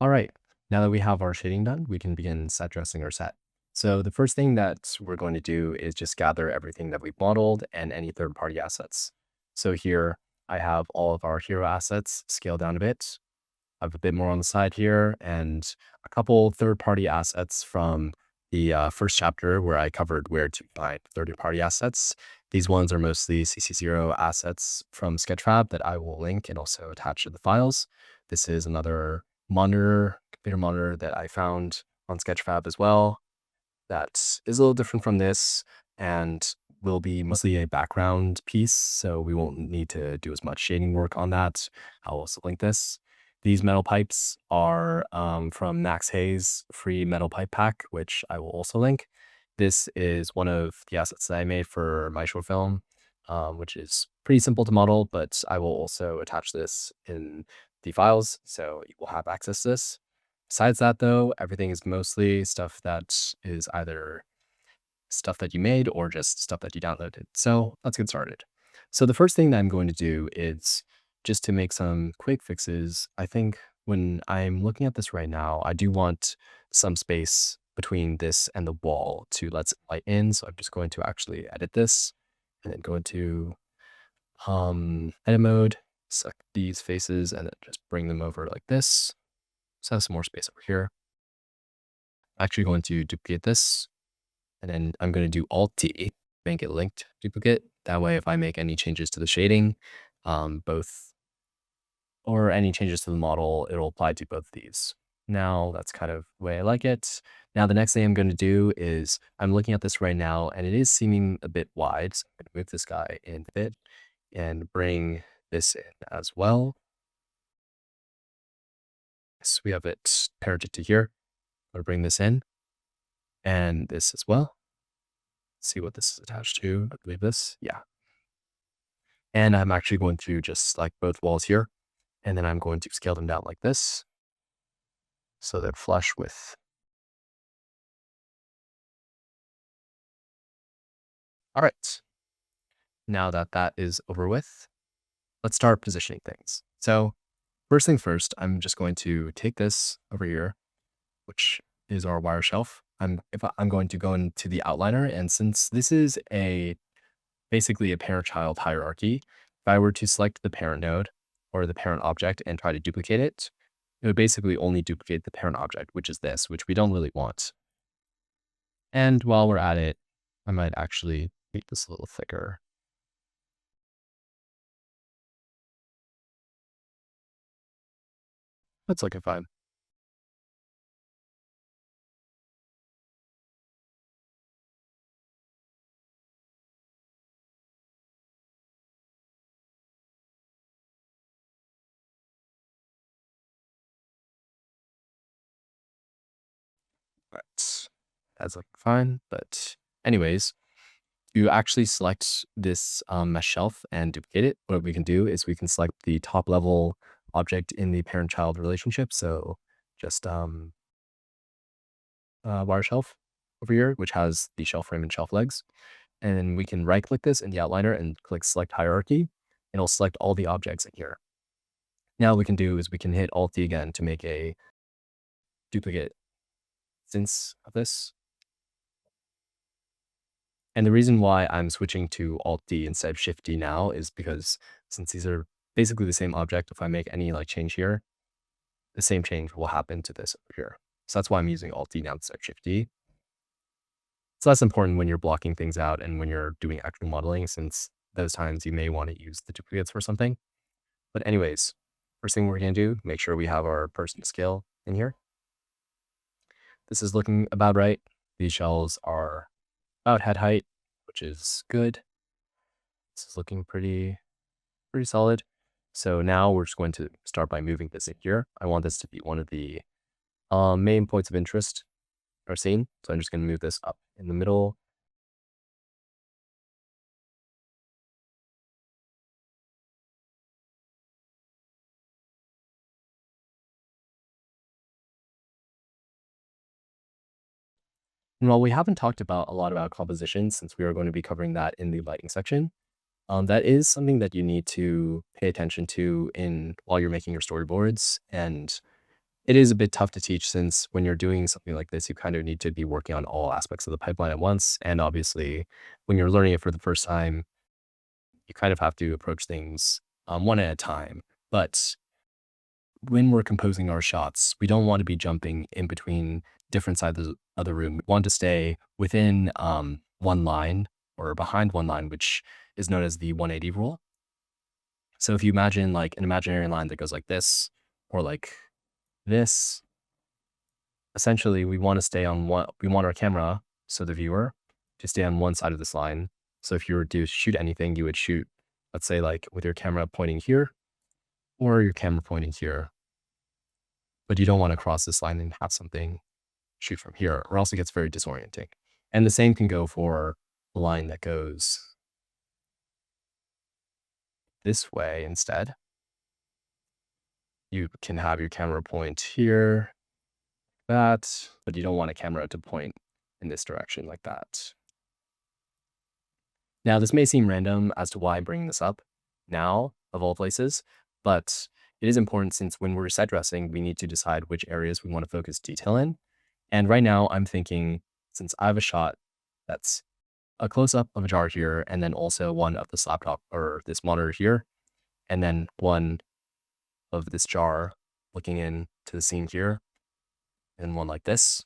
All right, now that we have our shading done, we can begin set dressing our set. So the first thing that we're going to do is just gather everything that we've modeled and any third-party assets. So here I have all of our hero assets scaled down a bit. I have a bit more on the side here and a couple third-party assets from the first chapter where I covered where to find third-party assets. These ones are mostly CC0 assets from Sketchfab that I will link and also attach to the files. This is another monitor, computer monitor that I found on Sketchfab as well. That is a little different from this and will be mostly a background piece, so we won't need to do as much shading work on that. I'll also link this. These metal pipes are from Max Hayes free metal pipe pack, which I will also link. This is one of the assets that I made for my short film, which is pretty simple to model, but I will also attach this in the files, so you will have access to this. Besides that, though, everything is mostly stuff that is either stuff that you made or just stuff that you downloaded. So let's get started. So the first thing that I'm going to do is just to make some quick fixes. I think when I'm looking at this right now, I do want some space between this and the wall to let some light in. So I'm just going to actually edit this and then go into edit mode, select these faces and then just bring them over like this. So I have some more space over here. I'm actually going to duplicate this and then I'm going to do Alt T, make it linked duplicate. That way, if I make any changes to the shading, both or any changes to the model, it'll apply to both of these. Now that's kind of the way I like it. Now the next thing I'm going to do is I'm looking at this right now and it is seeming a bit wide. So I'm going to move this guy in a bit and bring this in as well. So we have it parented to here. I'll bring this in and this as well. See what this is attached to. I believe this. Yeah. And I'm actually going to just select both walls here. And then I'm going to scale them down like this. So they're flush with. All right. Now that that is over with, let's start positioning things. So first thing first, I'm just going to take this over here, which is our wire shelf. I'm going to go into the outliner. And since this is basically a parent-child hierarchy, if I were to select the parent node or the parent object and try to duplicate it, it would basically only duplicate the parent object, which is this, which we don't really want. And while we're at it, I might actually make this a little thicker. That's looking fine. That's looking fine. But anyways, you actually select this mesh shelf and duplicate it. What we can do is we can select the top level object in the parent-child relationship. So just wire shelf over here, which has the shelf frame and shelf legs. And then we can right click this in the outliner and click select hierarchy. And it'll select all the objects in here. Now what we can do is we can hit Alt D again to make a duplicate instance of this. And the reason why I'm switching to Alt D instead of Shift D now is because since these are basically the same object, if I make any like change here, the same change will happen to this over here. So that's why I'm using Alt D now instead of Shift D. It's less important when you're blocking things out and when you're doing actual modeling, since those times you may want to use the duplicates for something. But anyways, first thing we're going to do, make sure we have our person scale in here. This is looking about right. These shells are about head height, which is good. This is looking pretty solid. So now we're just going to start by moving this in here. I want this to be one of the main points of interest in our scene. So I'm just going to move this up in the middle. And while we haven't talked about a lot about composition, since we are going to be covering that in the lighting section, that is something that you need to pay attention to in while you're making your storyboards. And it is a bit tough to teach since when you're doing something like this, you kind of need to be working on all aspects of the pipeline at once. And obviously, when you're learning it for the first time, you kind of have to approach things one at a time. But when we're composing our shots, we don't want to be jumping in between different sides of the room. We want to stay within one line or behind one line, which is known as the 180 rule. So if you imagine like an imaginary line that goes like this or like this, essentially we want to stay on one, we want our camera, so the viewer, to stay on one side of this line. So if you were to shoot anything, you would shoot, let's say like with your camera pointing here or your camera pointing here, but you don't want to cross this line and have something shoot from here, or else it gets very disorienting. And the same can go for a line that goes this way instead. You can have your camera point here, that, but you don't want a camera to point in this direction like that. Now, this may seem random as to why I'm bringing this up now, of all places, but it is important since when we're set dressing, we need to decide which areas we want to focus detail in. And right now I'm thinking, since I have a shot that's a close-up of a jar here, and then also one of this laptop or this monitor here, and then one of this jar looking into the scene here, and one like this.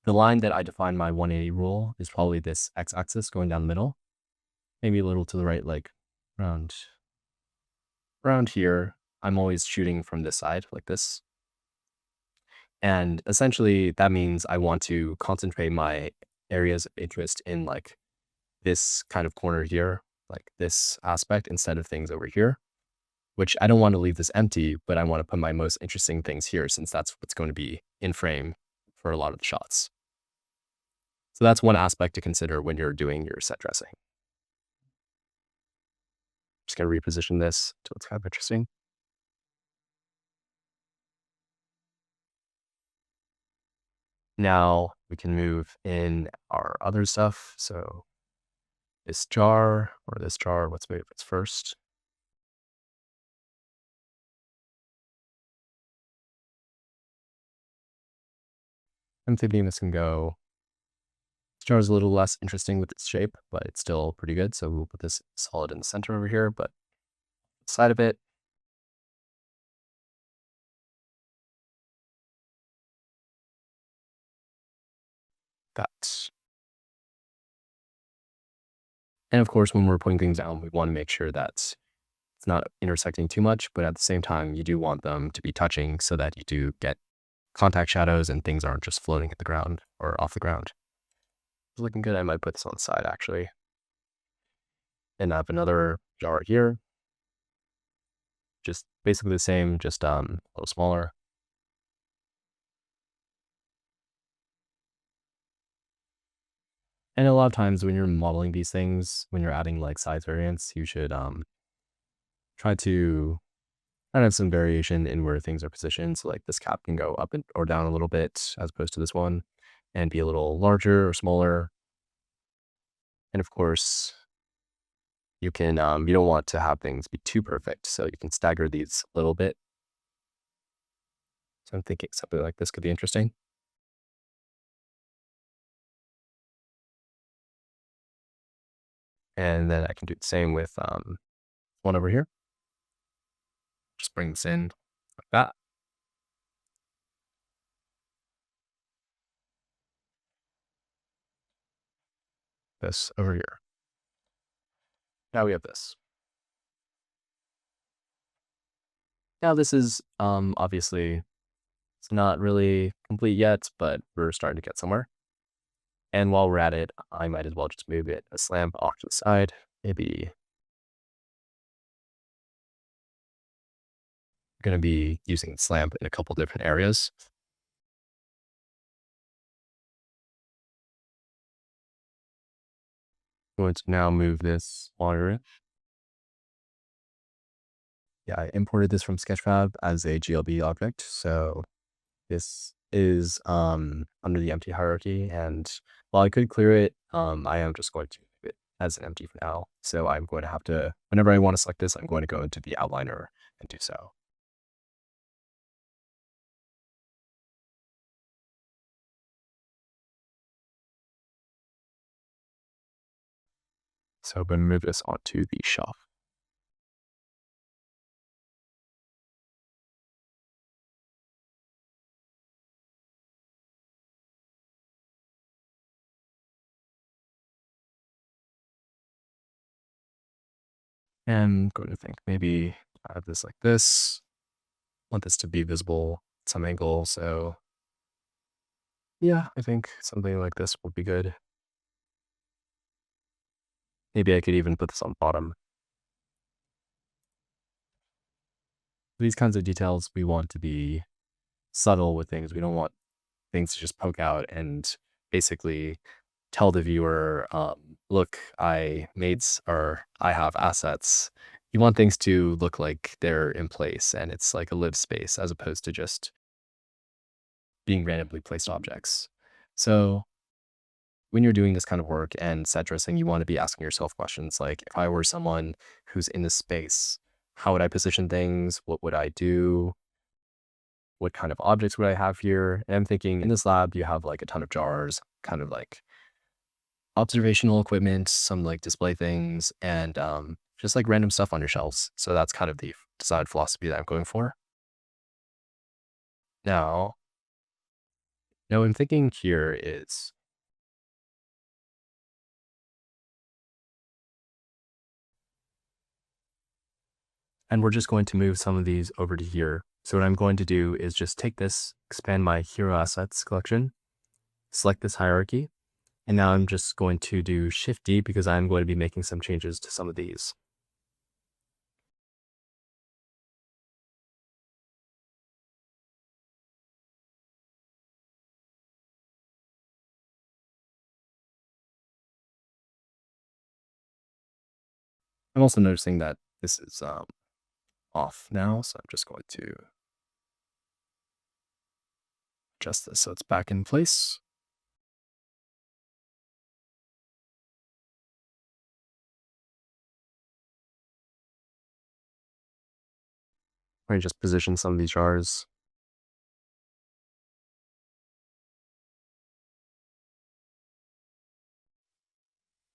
The line that I define my 180 rule is probably this x-axis going down the middle, maybe a little to the right, like around here. I'm always shooting from this side like this. And essentially that means I want to concentrate my areas of interest in like this kind of corner here, like this aspect, instead of things over here, which I don't want to leave this empty, but I want to put my most interesting things here since that's what's going to be in frame for a lot of the shots. So that's one aspect to consider when you're doing your set dressing. Just going to reposition this until it's kind of interesting. Now we can move in our other stuff. So this jar or this jar, let's move it first. I'm thinking this can go. This jar is a little less interesting with its shape, but it's still pretty good. So we'll put this solid in the center over here, but side of it. That. And of course, when we're putting things down, we want to make sure that it's not intersecting too much, but at the same time, you do want them to be touching so that you do get contact shadows and things aren't just floating at the ground or off the ground. It's looking good. I might put this on the side actually. And I have another jar here. Just basically the same, just a little smaller. And a lot of times when you're modeling these things, when you're adding like size variants, you should try to kind of have some variation in where things are positioned. So like this cap can go up or down a little bit as opposed to this one and be a little larger or smaller. And of course, you can, you don't want to have things be too perfect. So you can stagger these a little bit. So I'm thinking something like this could be interesting. And then I can do the same with one over here. Just bring this in like that. This over here. Now we have this. Now this is obviously it's not really complete yet, but we're starting to get somewhere. And while we're at it, I might as well just move it a slam off to the side. Maybe going to be using slamp in a couple different areas. I'm going to now move this monitor. Yeah, I imported this from Sketchfab as a GLB object. So this is under the empty hierarchy. And while I could clear it, I am just going to leave it as an empty for now. So I'm going to have to, whenever I want to select this, I'm going to go into the outliner and do so. So I'm going to move this onto the shelf. And I'm going to think maybe I have this like this. Want this to be visible at some angle. So yeah, I think something like this would be good. Maybe I could even put this on bottom. These kinds of details, we want to be subtle with things. We don't want things to just poke out and basically tell the viewer, look, I have assets. You want things to look like they're in place and it's like a live space as opposed to just being randomly placed objects. So when you're doing this kind of work and set dressing, you want to be asking yourself questions like, if I were someone who's in this space, how would I position things? What would I do? What kind of objects would I have here? And I'm thinking in this lab, you have like a ton of jars, kind of like observational equipment, some like display things, and just like random stuff on your shelves. So that's kind of the design philosophy that I'm going for. Now, what I'm thinking here is, and we're just going to move some of these over to here. So what I'm going to do is just take this, expand my hero assets collection, select this hierarchy, and now I'm just going to do Shift D because I'm going to be making some changes to some of these. I'm also noticing that this is off now, so I'm just going to adjust this so it's back in place. I just position some of these jars.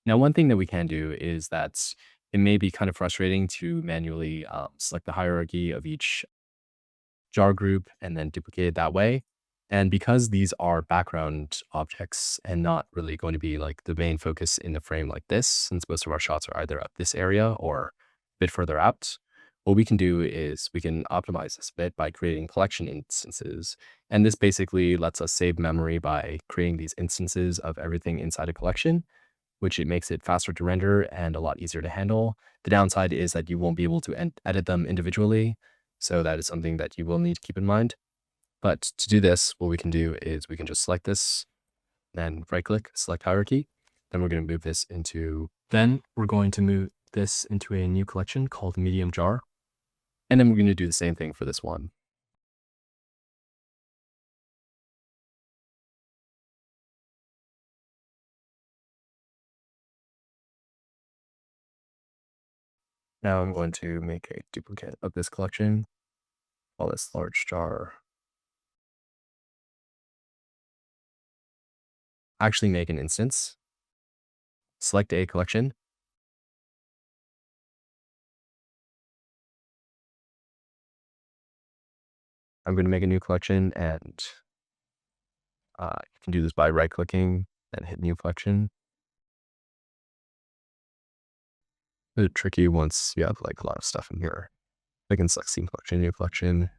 Now, one thing that we can do is that it may be kind of frustrating to manually select the hierarchy of each jar group and then duplicate it that way. And because these are background objects and not really going to be like the main focus in the frame like this, since most of our shots are either at this area or a bit further out, what we can do is we can optimize this a bit by creating collection instances. And this basically lets us save memory by creating these instances of everything inside a collection, which it makes it faster to render and a lot easier to handle. The downside is that you won't be able to edit them individually. So that is something that you will need to keep in mind. But to do this, what we can do is we can just select this, then right click, select hierarchy. Then we're going to move this into, then we're going to move this into a new collection called medium jar. And then we're going to do the same thing for this one. Now I'm going to make a duplicate of this collection, call this large jar. Actually make an instance, select a collection. I'm going to make a new collection and you can do this by right clicking and hit new collection. A bit tricky once you have like a lot of stuff in here. I can select scene collection, new collection,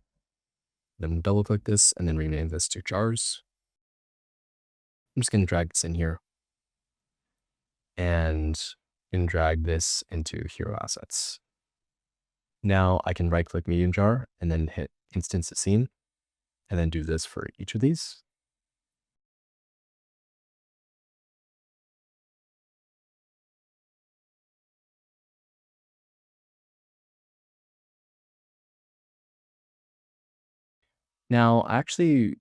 then double click this and then rename this to jars. I'm just going to drag this in here and drag this into hero assets. Now I can right click medium jar and then hit instance of scene and then do this for each of these. Now, actually,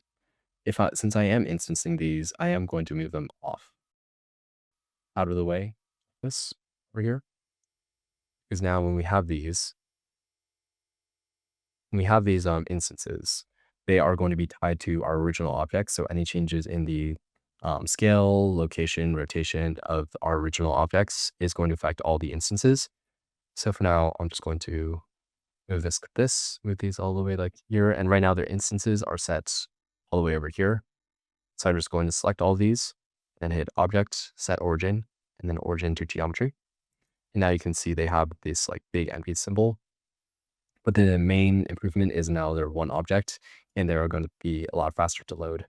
since I am instancing these, I am going to move them off out of the way, this over here, because now when we have these, instances, they are going to be tied to our original object. So any changes in the scale, location, rotation of our original objects is going to affect all the instances. So for now, I'm just going to move these all the way like here. And right now their instances are set all the way over here. So I'm just going to select all these and hit object, set origin, and then origin to geometry. And now you can see they have this like big empty symbol. But the main improvement is now they're one object and they're going to be a lot faster to load.